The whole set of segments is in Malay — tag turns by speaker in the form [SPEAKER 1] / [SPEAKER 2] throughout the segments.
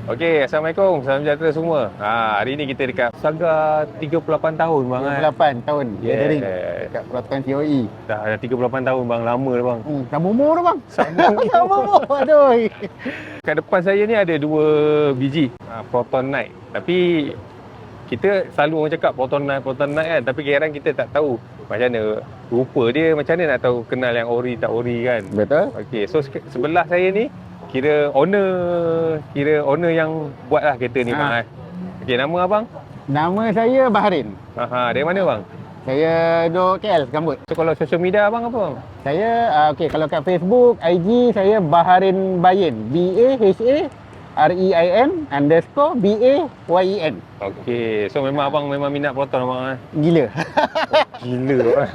[SPEAKER 1] Okey, Assalamualaikum. Salam sejahtera semua. Hari ni kita dekat Saga 38 tahun bang.
[SPEAKER 2] 38 tahun gathering
[SPEAKER 1] Yeah.
[SPEAKER 2] dekat Proton COE.
[SPEAKER 1] Dah 38 tahun bang, lama dah bang.
[SPEAKER 2] Sama umur dah bang.
[SPEAKER 1] Sama umur.
[SPEAKER 2] Sama umur. Aduh.
[SPEAKER 1] Kat depan saya ni ada 2 biji Proton Knight. Tapi kita selalu orang cakap Proton Knight kan. Tapi kadang kita tak tahu macam mana rupa dia, macam mana nak tahu kenal yang ori tak ori kan.
[SPEAKER 2] Betul.
[SPEAKER 1] Okey, so sebelah saya ni kira owner yang buatlah kereta ni bang. Okey, nama abang?
[SPEAKER 2] Nama saya Baharin.
[SPEAKER 1] Dari mana bang?
[SPEAKER 2] Saya duduk KL, Gambut.
[SPEAKER 1] So kalau social media abang apa bang?
[SPEAKER 2] Saya okey, kalau kat Facebook, IG saya Baharin Bayin. BAHAREIN_BAYEN.
[SPEAKER 1] Okey, so memang abang memang minat Proton abang
[SPEAKER 2] Gila.
[SPEAKER 1] Gila bang.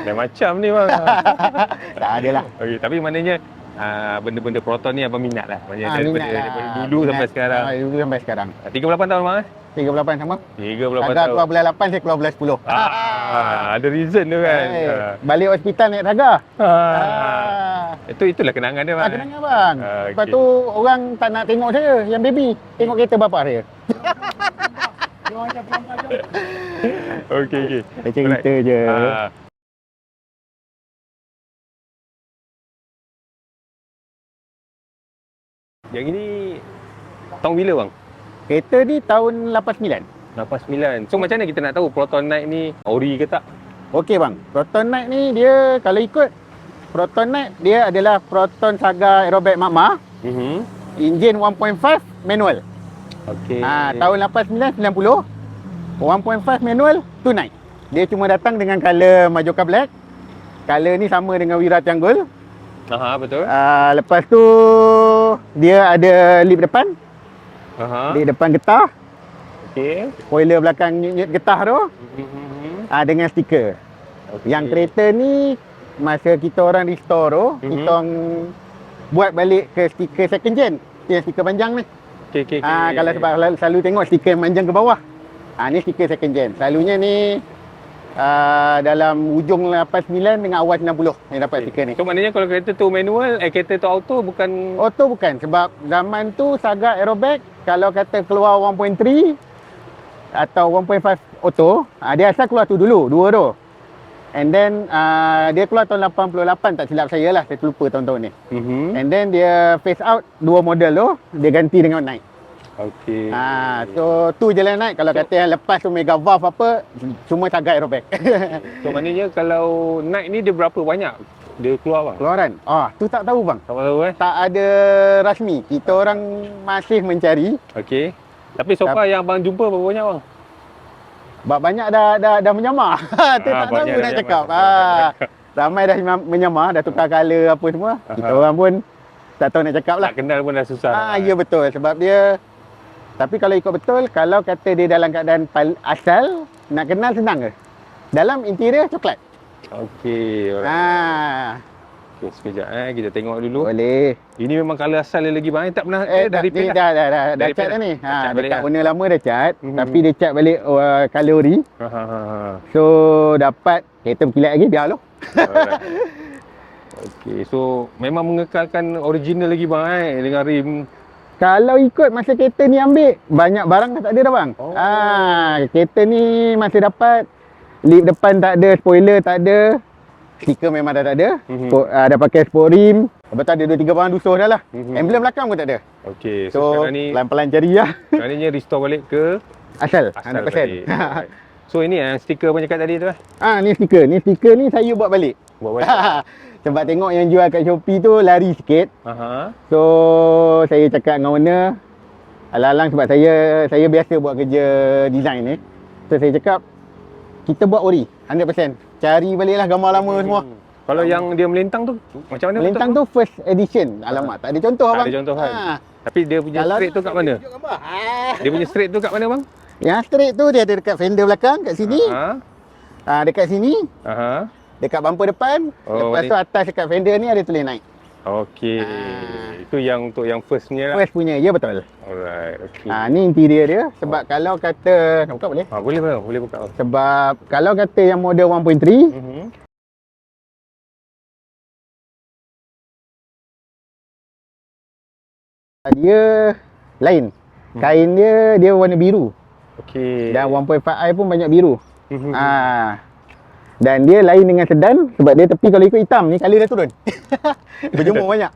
[SPEAKER 1] Dah macam ni bang.
[SPEAKER 2] Tak adalah.
[SPEAKER 1] Okey, tapi maknanya benda-benda Proton ni abang minat lah. Maknanya daripada dulu
[SPEAKER 2] minat.
[SPEAKER 1] sampai sekarang.
[SPEAKER 2] Dulu sampai sekarang.
[SPEAKER 1] 38 tahun bang
[SPEAKER 2] 38 sama.
[SPEAKER 1] 38
[SPEAKER 2] Agak
[SPEAKER 1] tahun.
[SPEAKER 2] keluar bulan 8, saya keluar bulan 10.
[SPEAKER 1] Ada reason tu kan.
[SPEAKER 2] Balik hospital naik Saga.
[SPEAKER 1] Itulah kenangan dia bang.
[SPEAKER 2] Kenangan bang. Lepas
[SPEAKER 1] okey.
[SPEAKER 2] tu orang tak nak tengok saya yang baby. Tengok kereta bapak saya.
[SPEAKER 1] Okey.
[SPEAKER 2] Saya cerita je.
[SPEAKER 1] Yang ini tahun bila bang?
[SPEAKER 2] Kereta ni tahun 89.
[SPEAKER 1] 89. So macam mana kita nak tahu Proton Knight ni ori ke tak?
[SPEAKER 2] Okey bang. Proton Knight ni dia kalau ikut Proton Knight dia adalah Proton Saga Aerobac Magma. Enjin 1.5 manual.
[SPEAKER 1] Okey.
[SPEAKER 2] Tahun 89 90. 1.5 manual tu Knight. Dia cuma datang dengan color Majorca Black. Color ni sama dengan Wira Triangle.
[SPEAKER 1] Betul.
[SPEAKER 2] Lepas tu dia ada lip depan. Lip depan getah.
[SPEAKER 1] Okey.
[SPEAKER 2] Spoiler belakang nyut getah tu. Dengan stiker.
[SPEAKER 1] Okay.
[SPEAKER 2] Yang kereta ni masa kita orang restore tu, kita orang buat balik ke stiker second gen. Yang stiker panjang ni.
[SPEAKER 1] Okey.
[SPEAKER 2] Kalau sebab selalu tengok stiker yang panjang ke bawah. Ni stiker second gen. Selalunya ni dalam ujung 89 dengan awal 90 yang dapat stiker ni.
[SPEAKER 1] So maknanya kalau kereta tu manual, kereta tu auto bukan?
[SPEAKER 2] Auto bukan, sebab zaman tu Saga Aerobac kalau kata keluar 1.3 atau 1.5 auto, dia asal keluar tu dulu, dua tu. And then dia keluar tahun 88 tak silap saya lah, saya terlupa tahun-tahun ni. And then dia phase out dua model tu, dia ganti dengan Knight.
[SPEAKER 1] Okey.
[SPEAKER 2] So tu je lah Knight. Kalau kata yang lepas tu Mega Valve apa, semua Saga Aerobac.
[SPEAKER 1] So maknanya kalau Knight ni dia berapa banyak dia keluar bang?
[SPEAKER 2] Keluaran? Tu tak tahu bang.
[SPEAKER 1] Tak tahu
[SPEAKER 2] Tak ada rasmi. Kita orang masih mencari.
[SPEAKER 1] Okey. Tapi so far yang abang jumpa berapa banyak bang?
[SPEAKER 2] Banyak dah menyamar. Tu tak tahu nak cakap. Ramai dah menyamar, dah tukar color apa semua. Kita orang pun tak tahu nak cakap lah.
[SPEAKER 1] Nak kenal pun dah susah.
[SPEAKER 2] Ya betul. Sebab dia, tapi kalau ikut betul, kalau kata dia dalam keadaan asal, nak kenal senang ke? Dalam interior coklat.
[SPEAKER 1] Okey. Okay, sekejap kita tengok dulu.
[SPEAKER 2] Boleh.
[SPEAKER 1] Ini memang colour asal dia lagi bang. Tak pernah dari
[SPEAKER 2] ni dah cat dah ni. Dekat warna lama dah cat, tapi dia cat balik color ori. So dapat kereta berkilat lagi, biar loh.
[SPEAKER 1] Okey, so memang mengekalkan original lagi bang dengan rim.
[SPEAKER 2] Kalau ikut masa kereta ni ambil, banyak barang dah tak ada dah bang. Kereta ni masih dapat lip depan tak ada, spoiler tak ada. Stiker memang dah tak ada. Dah pakai sport rim. Lepas tu ada 2-3 barang dusuh dah lah. Emblem belakang pun tak ada.
[SPEAKER 1] Okey,
[SPEAKER 2] so
[SPEAKER 1] sekarang ni
[SPEAKER 2] pelan-pelan cari lah.
[SPEAKER 1] Sekarang ni restore balik ke
[SPEAKER 2] asal 100%.
[SPEAKER 1] balik. So ini stiker pun cakap tadi tu
[SPEAKER 2] ni stiker. Ni stiker ni saya buat balik.
[SPEAKER 1] Buat balik.
[SPEAKER 2] Sebab tengok yang jual kat Shopee tu lari sikit. So saya cakap dengan owner, alang-alang sebab saya biasa buat kerja design ni. So saya cakap kita buat ori 100%. Cari baliklah gambar lama semua.
[SPEAKER 1] Kalau yang dia melintang tu macam mana?
[SPEAKER 2] Melintang tu first edition. Alamak, tak ada contoh abang.
[SPEAKER 1] Tak ada contoh kan. Tapi dia punya straight tu kat mana? Dia punya straight tu kat mana bang?
[SPEAKER 2] Yang straight tu dia ada dekat fender belakang kat sini. Dekat sini. Dekat bumper depan. Lepas tu atas dekat fender ni ada tulis Knight.
[SPEAKER 1] Okey. Itu yang untuk yang first punya lah.
[SPEAKER 2] First punya, ya betul.
[SPEAKER 1] Alright, okey.
[SPEAKER 2] Ni interior dia. Sebab kalau kata, nak buka boleh?
[SPEAKER 1] Boleh buka.
[SPEAKER 2] Sebab kalau kata yang model 1.3, Dia lain. Kain dia warna biru.
[SPEAKER 1] Okey.
[SPEAKER 2] Dan 1.5i pun banyak biru.
[SPEAKER 1] Mhm.
[SPEAKER 2] Dan dia lain dengan sedan sebab dia tepi kalau ikut hitam ni kali dia turun. Berjemur banyak.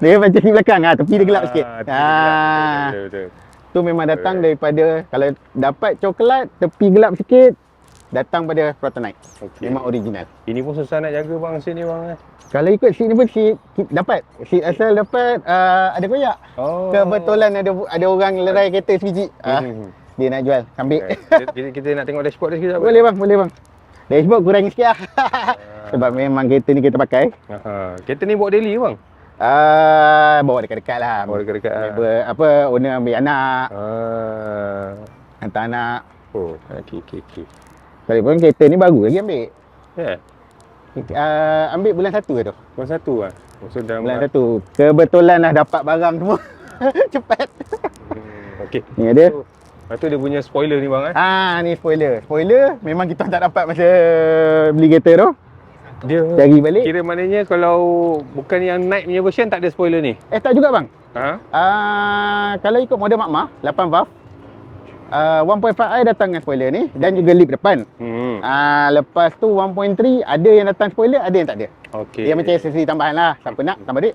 [SPEAKER 2] Dia macam di belakang tepi dia gelap sikit.
[SPEAKER 1] Betul.
[SPEAKER 2] Tu memang datang daripada kalau dapat coklat tepi gelap sikit datang pada Protonite.
[SPEAKER 1] Okey.
[SPEAKER 2] Memang original.
[SPEAKER 1] Ini pun susah nak jaga bang seat ni bang.
[SPEAKER 2] Kalau ikut seat ni pun seat dapat. Seat asal dapat ada koyak.
[SPEAKER 1] Oh.
[SPEAKER 2] Kebetulan ada orang lerai kereta sebiji. Dia nak jual, ambil.
[SPEAKER 1] Kita nak tengok dashboard dia sekejap.
[SPEAKER 2] Boleh bang. Dashboard kurang sikit lah. Sebab memang kereta ni kita pakai.
[SPEAKER 1] Kereta ni bawa daily ke bang?
[SPEAKER 2] Bawa dekat-dekat lah.
[SPEAKER 1] Bawa dekat-dekat.
[SPEAKER 2] Owner ambil anak. Hantar anak.
[SPEAKER 1] Oh, okey.
[SPEAKER 2] Sekalipun kereta ni baru lagi ambil.
[SPEAKER 1] Ya.
[SPEAKER 2] Ambil bulan 1 ke tu?
[SPEAKER 1] Bulan 1 lah. Maksud dalam
[SPEAKER 2] Bulan 1. Kebetulan lah dapat barang semua. Cepat.
[SPEAKER 1] Okey.
[SPEAKER 2] Ni ada.
[SPEAKER 1] Lepas tu dia punya spoiler ni bang
[SPEAKER 2] Ni spoiler. Spoiler memang kita tak dapat masa beli kereta tu.
[SPEAKER 1] Dia
[SPEAKER 2] Cari balik.
[SPEAKER 1] kira maknanya kalau bukan yang Night punya version tak ada spoiler ni.
[SPEAKER 2] Tak juga bang.
[SPEAKER 1] Ha?
[SPEAKER 2] Kalau ikut model Makmah 8 valve 1.5i datang dengan spoiler ni dan juga lip depan. Lepas tu 1.3 ada yang datang spoiler, ada yang tak ada.
[SPEAKER 1] Okey.
[SPEAKER 2] Dia macam aksesori tambahan lah. Siapa nak tambah duit.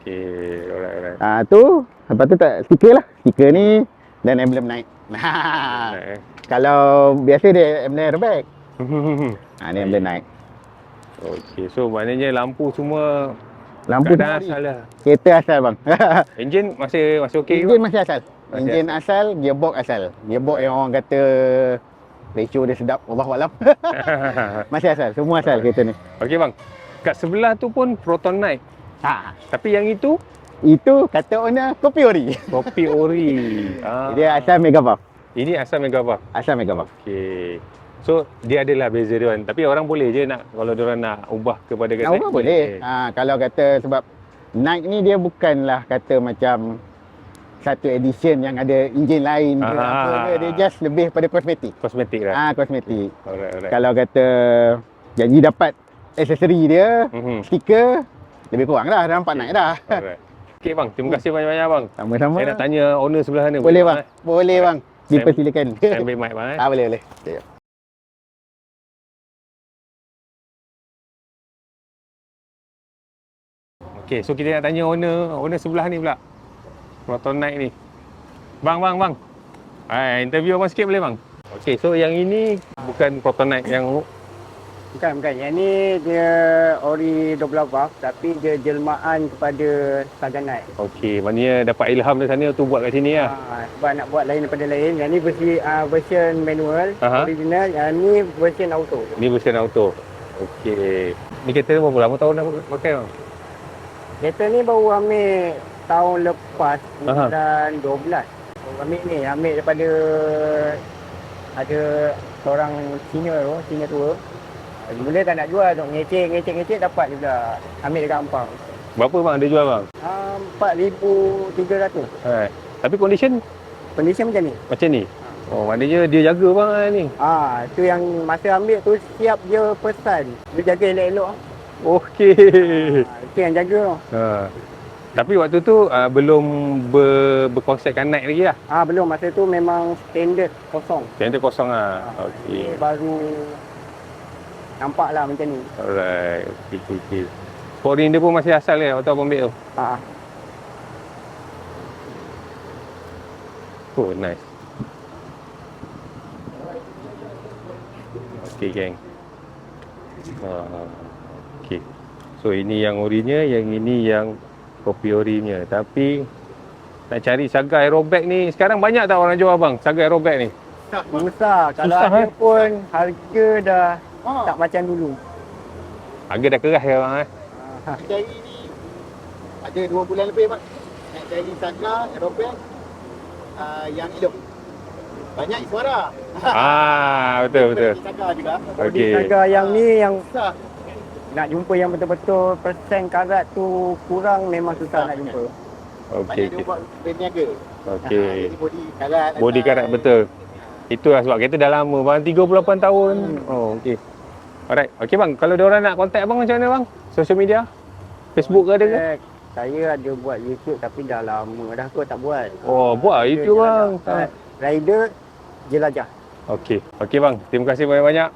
[SPEAKER 1] Okey, alright.
[SPEAKER 2] Tu lepas tu tak stiker lah. Stiker ni dan emblem Night. Kalau biasa dia emblem airbag. Ni emblem Night.
[SPEAKER 1] Okey, so maknanya lampu semua
[SPEAKER 2] Lampu
[SPEAKER 1] keadaan
[SPEAKER 2] semua
[SPEAKER 1] asal lah.
[SPEAKER 2] kereta asal bang.
[SPEAKER 1] Enjin masih okey ke?
[SPEAKER 2] Enjin masih asal.
[SPEAKER 1] Masih
[SPEAKER 2] Enjin asal, gearbox asal. Gearbox yang orang kata ratio dia sedap, wallahualam. Masih asal, semua asal kereta ni.
[SPEAKER 1] Okey bang. Kat sebelah tu pun Proton Night. Tapi yang itu
[SPEAKER 2] Itu kata owner kopi ori.
[SPEAKER 1] kopi ori.
[SPEAKER 2] Dia asal mega valve.
[SPEAKER 1] Ini asal mega valve.
[SPEAKER 2] Asal mega valve.
[SPEAKER 1] Okey. So dia adalah beza dia kan. Tapi orang boleh je nak kalau dia orang nak ubah kepada
[SPEAKER 2] Nak ubah boleh. Kalau kata sebab Night ni dia bukanlah kata macam satu edition yang ada enjin lain ke apa ke. Dia just lebih pada kosmetik.
[SPEAKER 1] Kosmetik lah.
[SPEAKER 2] Kosmetik.
[SPEAKER 1] Alright.
[SPEAKER 2] Kalau kata janji dapat aksesori dia, stiker, lebih kurang dah nampak Night dah.
[SPEAKER 1] Alright. Okey bang, terima kasih banyak-banyak bang.
[SPEAKER 2] Sama-sama.
[SPEAKER 1] Saya nak tanya owner sebelah sana.
[SPEAKER 2] Boleh bang. Boleh bang. Dipersilakan.
[SPEAKER 1] Saya ambil mic bang.
[SPEAKER 2] Boleh.
[SPEAKER 1] Okey, so kita nak tanya owner sebelah ni pula. Proton Night ni. Bang. Interview abang sikit boleh bang? Okey, so yang ini bukan Proton Night yang
[SPEAKER 3] Bukan. Yang ni dia ori 12 valve tapi dia jelmaan kepada Saga Night.
[SPEAKER 1] okey, maknanya dapat ilham dari sana tu buat kat sini lah.
[SPEAKER 3] Sebab nak buat lain daripada lain. Yang ni version manual, original. Yang ni version auto.
[SPEAKER 1] Ni version auto. Okey. Ni kereta berapa lama tahun dah pakai bang?
[SPEAKER 3] Kereta ni baru ambil tahun lepas, bulan 12. Ambil daripada ada seorang senior tua. Mula tak nak jual tu, ngecek dapat dia pula. Ambil dekat Ampang.
[SPEAKER 1] Berapa bang dia jual bang?
[SPEAKER 3] 4,300.
[SPEAKER 1] Tapi condition
[SPEAKER 3] Macam ni.
[SPEAKER 1] macam ni? Oh, maknanya dia jaga bang ni.
[SPEAKER 3] Tu yang masa ambil tu siap dia pesan. Dia jaga elok-elok.
[SPEAKER 1] Okey.
[SPEAKER 3] Itu yang jaga tu.
[SPEAKER 1] Tapi waktu tu belum berkonsepkan Night lagi lah.
[SPEAKER 3] Belum, masa tu memang standard kosong.
[SPEAKER 1] Kereta kosong lah. Okey.
[SPEAKER 3] Ni baru nampak lah macam ni.
[SPEAKER 1] Alright. Okey. Sporing dia pun masih asal ke waktu abang ambil tu? Oh, nice. Okey, geng. Okey. So, ini yang orinya, yang ini yang kopi orinya. Tapi, nak cari Saga Aerobag ni, sekarang banyak tak orang jual bang? Saga Aerobag ni?
[SPEAKER 3] Susah. Kalau
[SPEAKER 1] Susah,
[SPEAKER 3] ada pun, harga dah tak macam dulu.
[SPEAKER 1] Harga dah keras ya bang
[SPEAKER 2] Cari ni ada 2 bulan lebih bang. Nak cari Saga Aerobag yang hidup. Banyak suara.
[SPEAKER 1] Betul.
[SPEAKER 2] Saga juga.
[SPEAKER 1] Okey.
[SPEAKER 3] Saga yang ni yang
[SPEAKER 2] Susah.
[SPEAKER 3] nak jumpa yang betul-betul persen karat tu kurang, memang susah nak jumpa.
[SPEAKER 1] Okey.
[SPEAKER 2] Banyak dia buat berniaga.
[SPEAKER 1] Okey.
[SPEAKER 2] Jadi body karat.
[SPEAKER 1] Body karat betul. Itulah sebab kereta dah lama bang, 38 tahun. Oh, okey. Alright. Okey bang, kalau dia orang nak contact abang macam mana bang? Social media? Facebook ke ada ke?
[SPEAKER 3] Saya ada buat YouTube tapi dah lama dah kot tak buat.
[SPEAKER 1] Oh, buat YouTube bang.
[SPEAKER 3] Rider jelajah.
[SPEAKER 1] Okey. Okey bang, terima kasih banyak-banyak.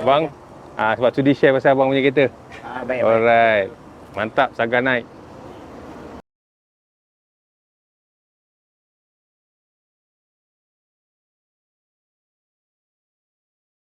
[SPEAKER 1] Bang, sebab sudi share pasal abang punya kereta.
[SPEAKER 3] Baik.
[SPEAKER 1] Alright. Mantap, Saga Night.